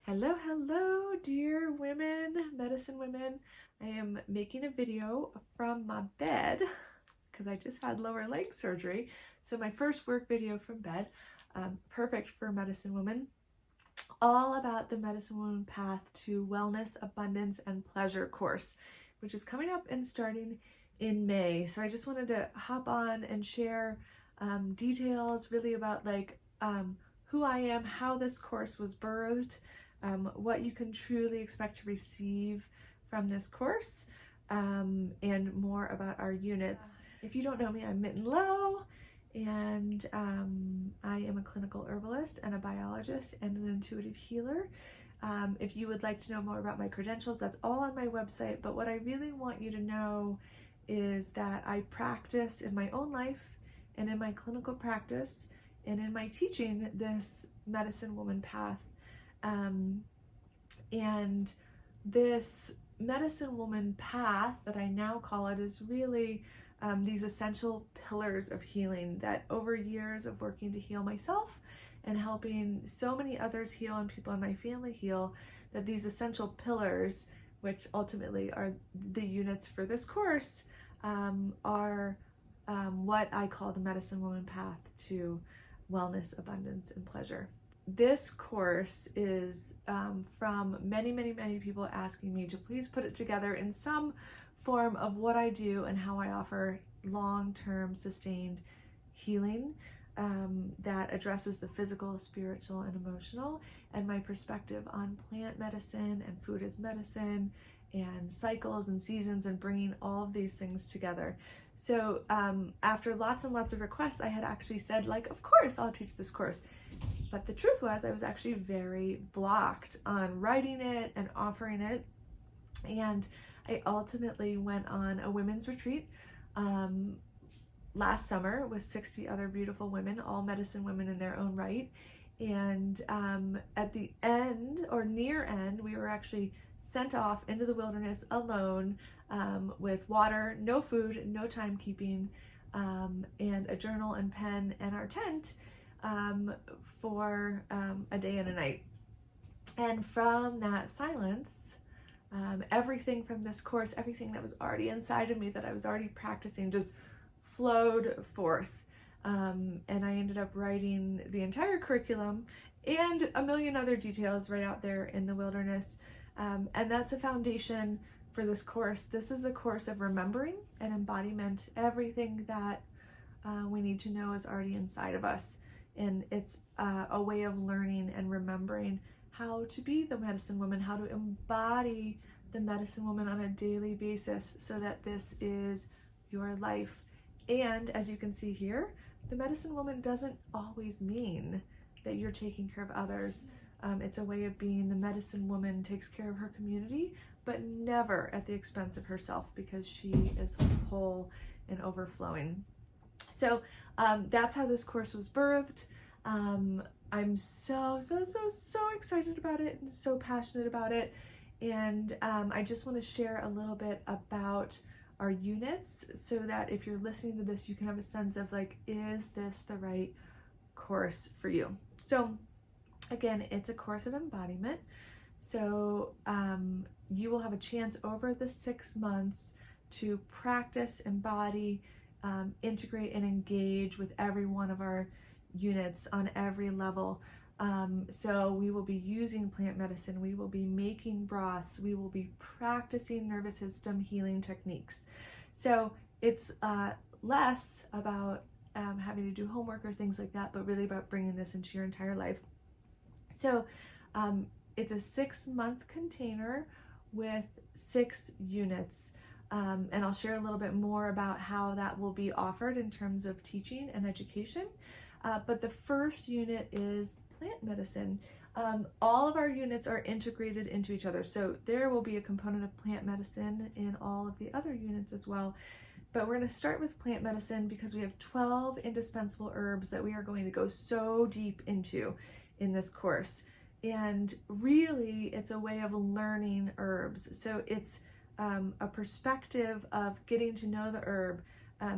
Hello, hello, dear women, medicine women. I am making a video from my bed because I just had lower leg surgery. So my first work video from bed, perfect for medicine women, all about the medicine woman path to wellness, abundance, and pleasure course, which is coming up and starting in May. So I just wanted to hop on and share details really about who I am, how this course was birthed, what you can truly expect to receive from this course, and more about our units. If you don't know me, I'm Mitten Lowe, and I am a clinical herbalist and a biologist and an intuitive healer. If you would like to know more about my credentials, that's all on my website. But what I really want you to know is that I practice in my own life and in my clinical practice and in my teaching this medicine woman path. And this medicine woman path that I now call it is really these essential pillars of healing that over years of working to heal myself and helping so many others heal and people in my family heal, that these essential pillars, which ultimately are the units for this course, are what I call the medicine woman path to wellness, abundance, and pleasure. This course is from many people asking me to please put it together in some form of what I do and how I offer long-term sustained healing that addresses the physical, spiritual, and emotional, and my perspective on plant medicine and food as medicine and cycles and seasons and bringing all of these things together. So after lots and lots of requests, I had actually said, of course I'll teach this course. But the truth was I was actually very blocked on writing it and offering it. And I ultimately went on a women's retreat last summer with 60 other beautiful women, all medicine women in their own right. And at the end or near end, we were actually sent off into the wilderness alone with water, no food, no timekeeping, and a journal and pen and our tent for a day and a night. And from that silence, everything from this course, everything that was already inside of me that I was already practicing just flowed forth. And I ended up writing the entire curriculum and a million other details right out there in the wilderness. And that's a foundation for this course. This is a course of remembering and embodiment. Everything that we need to know is already inside of us. And it's a way of learning and remembering how to be the medicine woman, how to embody the medicine woman on a daily basis so that this is your life. And as you can see here, the medicine woman doesn't always mean that you're taking care of others. It's a way of being the medicine woman takes care of her community, but never at the expense of herself, because she is whole and overflowing. So that's how this course was birthed. I'm so excited about it and so passionate about it. And I just want to share a little bit about our units so that if you're listening to this, you can have a sense of is this the right course for you? So again, it's a course of embodiment. So you will have a chance over the 6 months to practice, embody, integrate, and engage with every one of our units on every level. So we will be using plant medicine, we will be making broths, we will be practicing nervous system healing techniques. So it's less about having to do homework or things like that, but really about bringing this into your entire life. So it's a 6-month container with 6 units. And I'll share a little bit more about how that will be offered in terms of teaching and education. But the first unit is plant medicine. All of our units are integrated into each other. So there will be a component of plant medicine in all of the other units as well. But we're going to start with plant medicine because we have 12 indispensable herbs that we are going to go so deep into in this course. And really, it's a way of learning herbs. So it's a perspective of getting to know the herb,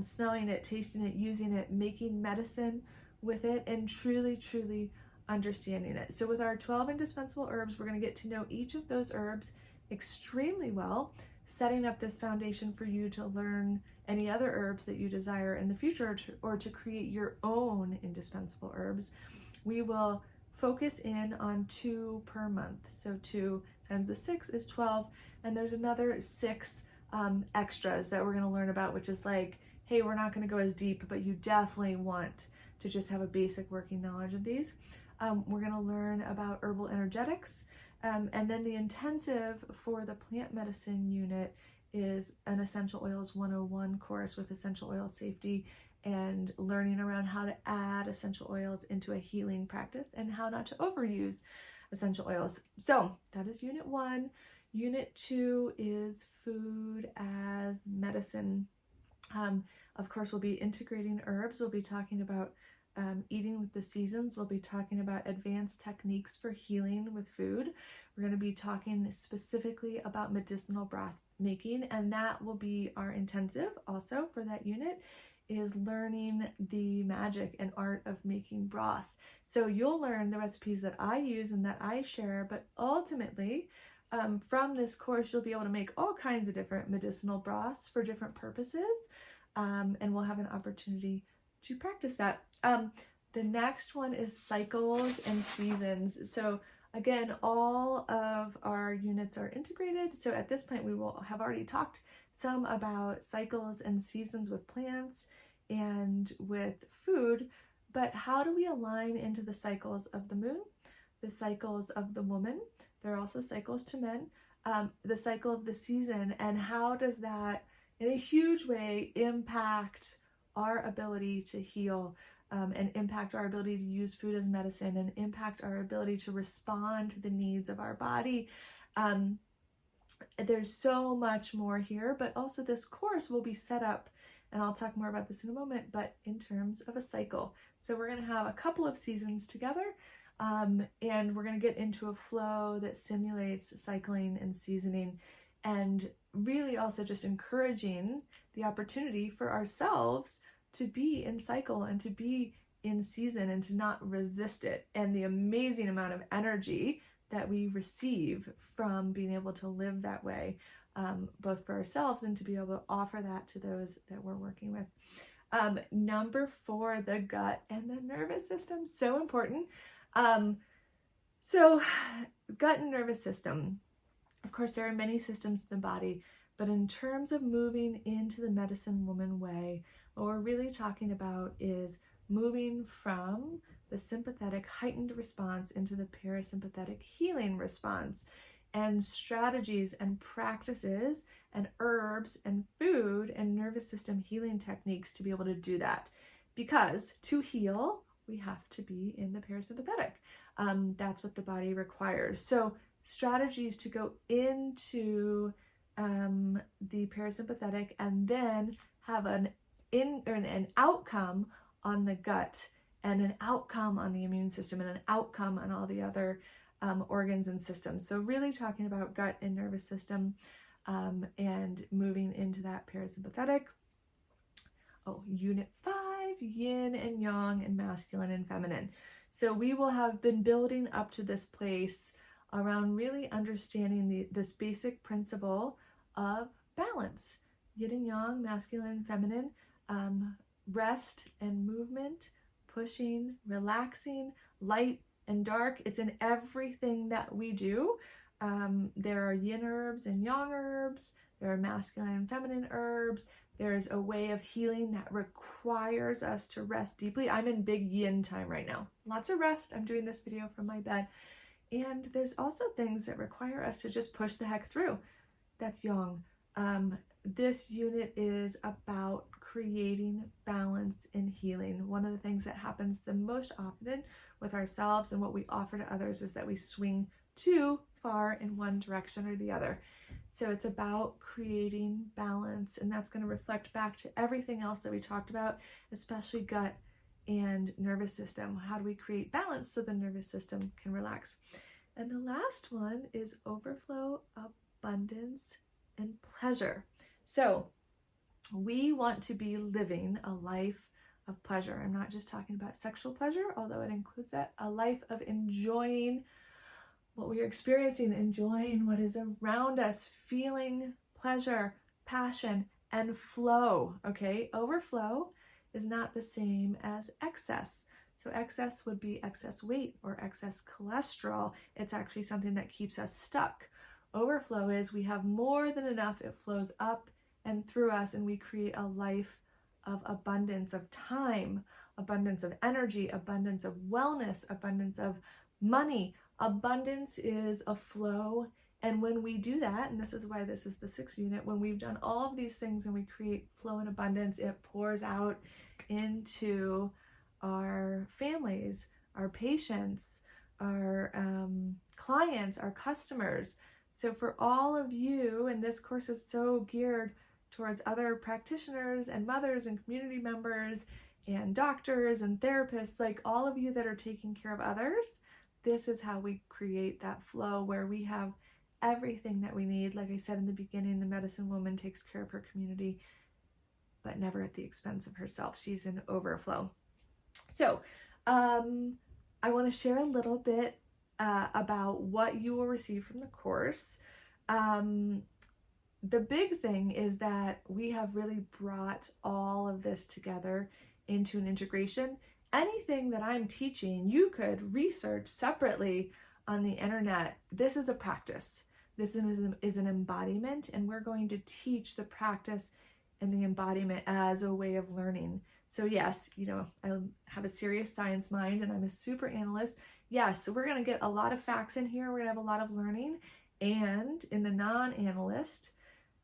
smelling it, tasting it, using it, making medicine with it, and truly understanding it. So with our 12 indispensable herbs, we're going to get to know each of those herbs extremely well, setting up this foundation for you to learn any other herbs that you desire in the future, or to create your own indispensable herbs. We will focus in on 2 per month. So 2 times the 6 is 12, and there's another 6 extras that we're going to learn about, which is like, hey, we're not going to go as deep, but you definitely want to just have a basic working knowledge of these. We're going to learn about herbal energetics, and then the intensive for the plant medicine unit is an Essential Oils 101 course with essential oil safety and learning around how to add essential oils into a healing practice and how not to overuse essential oils. So that is Unit 1. Unit 2 is food as medicine. Of course, we'll be integrating herbs. We'll be talking about eating with the seasons. We'll be talking about advanced techniques for healing with food. We're going to be talking specifically about medicinal broth making, and that will be our intensive also for that unit, is learning the magic and art of making broth. So you'll learn the recipes that I use and that I share, but ultimately from this course, you'll be able to make all kinds of different medicinal broths for different purposes, and we'll have an opportunity to practice that. The next one is cycles and seasons. So again, all of our units are integrated. So at this point, we will have already talked some about cycles and seasons with plants and with food, but how do we align into the cycles of the moon, the cycles of the woman? There are also cycles to men, the cycle of the season, and how does that in a huge way impact our ability to heal, and impact our ability to use food as medicine, and impact our ability to respond to the needs of our body. There's so much more here, but also this course will be set up, and I'll talk more about this in a moment, but in terms of a cycle. So we're going to have a couple of seasons together, and we're going to get into a flow that simulates cycling and seasoning, and really also just encouraging the opportunity for ourselves to be in cycle and to be in season and to not resist it, and the amazing amount of energy that we receive from being able to live that way, both for ourselves and to be able to offer that to those that we're working with. Number 4, the gut and the nervous system, so important. So gut and nervous system, of course, there are many systems in the body, but in terms of moving into the medicine woman way, what we're really talking about is moving from the sympathetic heightened response into the parasympathetic healing response, and strategies and practices and herbs and food and nervous system healing techniques to be able to do that. Because to heal, we have to be in the parasympathetic. That's what the body requires. So strategies to go into the parasympathetic and then have an outcome on the gut, and an outcome on the immune system, and an outcome on all the other organs and systems. So really talking about gut and nervous system, and moving into that parasympathetic. Unit 5, yin and yang, and masculine and feminine. So we will have been building up to this place around really understanding this basic principle of balance, yin and yang, masculine and feminine, rest and movement, pushing, relaxing, light and dark. It's in everything that we do. There are yin herbs and yang herbs. There are masculine and feminine herbs. There's a way of healing that requires us to rest deeply. I'm in big yin time right now. Lots of rest. I'm doing this video from my bed. And there's also things that require us to just push the heck through. That's yang. This unit is about creating balance in healing. One of the things that happens the most often with ourselves and what we offer to others is that we swing too far in one direction or the other. So it's about creating balance, and that's going to reflect back to everything else that we talked about, especially gut and nervous system. How do we create balance so the nervous system can relax? And the last one is overflow, abundance, and pleasure. So we want to be living a life of pleasure. I'm not just talking about sexual pleasure, although it includes that, a life of enjoying what we are experiencing, enjoying what is around us, feeling pleasure, passion, and flow, okay? Overflow is not the same as excess. So excess would be excess weight or excess cholesterol. It's actually something that keeps us stuck. Overflow is we have more than enough, it flows up and through us, and we create a life of abundance of time, abundance of energy, abundance of wellness, abundance of money. Abundance is a flow. And when we do that, and this is why this is the 6th unit, when we've done all of these things and we create flow and abundance, it pours out into our families, our patients, our clients, our customers. So for all of you, and this course is so geared towards other practitioners and mothers and community members and doctors and therapists, like all of you that are taking care of others, this is how we create that flow where we have everything that we need. Like I said in the beginning, the medicine woman takes care of her community, but never at the expense of herself. She's in overflow. So I want to share a little bit about what you will receive from the course. The big thing is that we have really brought all of this together into an integration. Anything that I'm teaching, you could research separately on the internet. This is a practice. This is an embodiment, and we're going to teach the practice and the embodiment as a way of learning. So yes, you know, I have a serious science mind and I'm a super analyst. Yes, so we're going to get a lot of facts in here. We're going to have a lot of learning. And in the non-analyst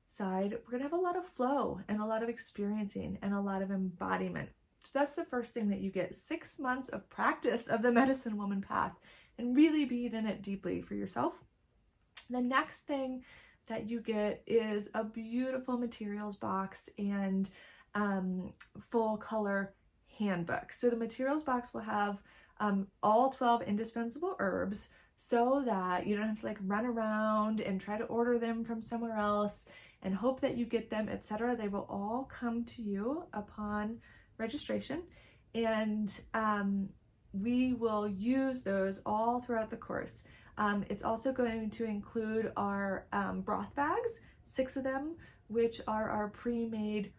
side, we're going to have a lot of flow and a lot of experiencing and a lot of embodiment. So that's the first thing that you get. 6 months of practice of the medicine woman path and really being in it deeply for yourself. The next thing that you get is a beautiful materials box and full color handbook. So the materials box will have all 12 indispensable herbs so that you don't have to like run around and try to order them from somewhere else and hope that you get them, etc. They will all come to you upon registration, and we will use those all throughout the course. It's also going to include our broth bags, 6 of them, which are our pre-made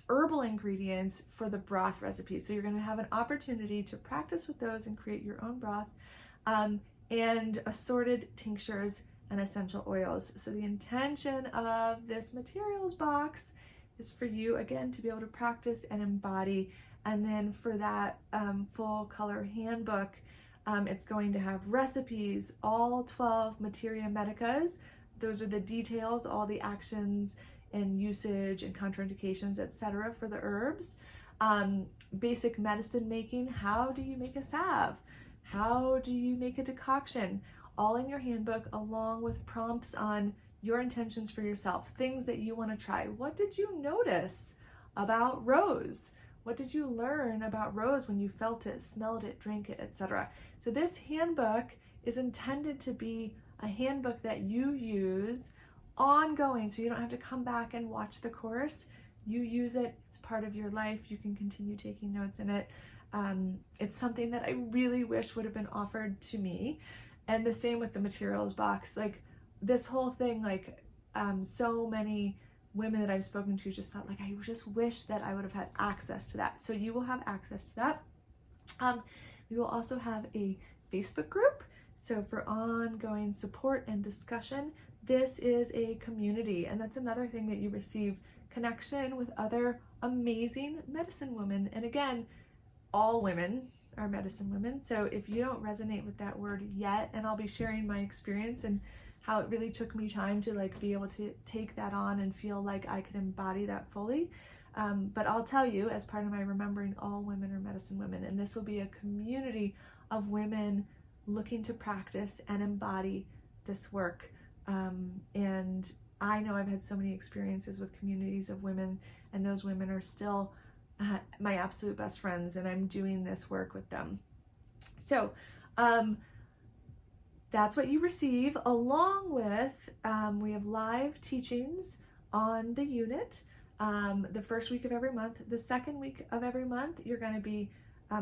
herbal ingredients for the broth recipes. So you're going to have an opportunity to practice with those and create your own broth, and assorted tinctures and essential oils. So the intention of this materials box is for you, again, to be able to practice and embody. And then for that full color handbook, it's going to have recipes, all 12 materia medicas. Those are the details, all the actions and usage and contraindications, etc. for the herbs. Basic medicine making, how do you make a salve? How do you make a decoction? All in your handbook, along with prompts on your intentions for yourself, things that you want to try. What did you notice about rose? What did you learn about rose when you felt it, smelled it, drank it, etc.? So this handbook is intended to be a handbook that you use ongoing, so you don't have to come back and watch the course. You use it, it's part of your life. You can continue taking notes in it. It's something that I really wish would have been offered to me. And the same with the materials box. Like this whole thing, like so many women that I've spoken to just thought, like, I just wish that I would have had access to that. So you will have access to that. We will also have a Facebook group. So for ongoing support and discussion, this is a community. And that's another thing that you receive, connection with other amazing medicine women. And again, all women are medicine women. So if you don't resonate with that word yet, and I'll be sharing my experience and how it really took me time to like be able to take that on and feel like I could embody that fully. But I'll tell you, as part of my remembering, all women are medicine women, and this will be a community of women looking to practice and embody this work. And I know I've had so many experiences with communities of women, and those women are still my absolute best friends, and I'm doing this work with them. So that's what you receive, along with we have live teachings on the unit. the first week of every month. The second week of every month, you're going to be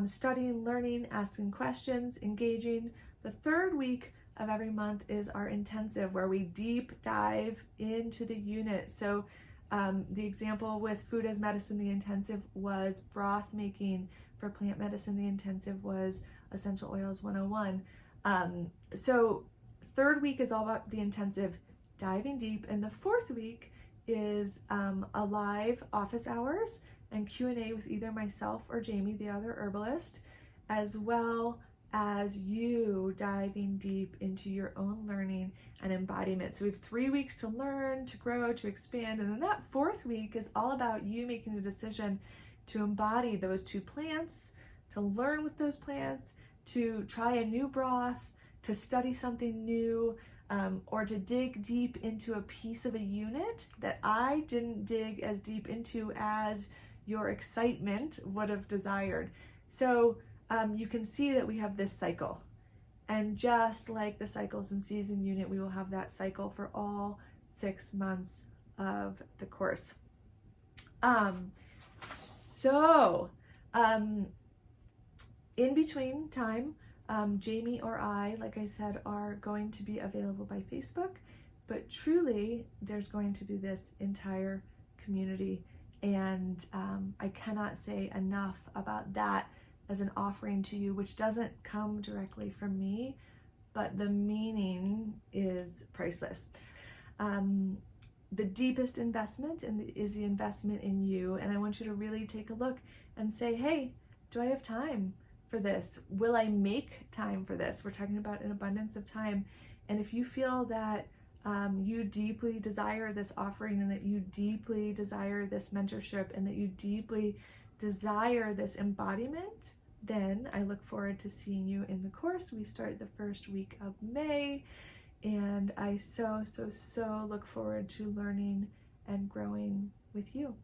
studying, learning, asking questions, engaging. The third week of every month is our intensive, where we deep dive into the unit. So the example with food as medicine, the intensive was broth making. For plant medicine, the intensive was essential oils 101. So third week is all about the intensive, diving deep, and the fourth week is a live office hours and Q&A with either myself or Jamie, the other herbalist, as well as you diving deep into your own learning and embodiment. So we have 3 weeks to learn, to grow, to expand, and then that fourth week is all about you making a decision to embody those 2 plants, to learn with those plants, to try a new broth, to study something new, or to dig deep into a piece of a unit that I didn't dig as deep into as your excitement would have desired. So you can see that we have this cycle. And just like the cycles in season unit, we will have that cycle for all 6 months of the course. In between time, Jamie or I, like I said, are going to be available by Facebook, but truly there's going to be this entire community, and I cannot say enough about that as an offering to you, which doesn't come directly from me, but the meaning is priceless. The deepest investment is the investment in you, and I want you to really take a look and say, hey, do I have time for this? Will I make time for this? We're talking about an abundance of time. And if you feel that you deeply desire this offering, and that you deeply desire this mentorship, and that you deeply desire this embodiment, then I look forward to seeing you in the course. We start the first week of May, and I so look forward to learning and growing with you.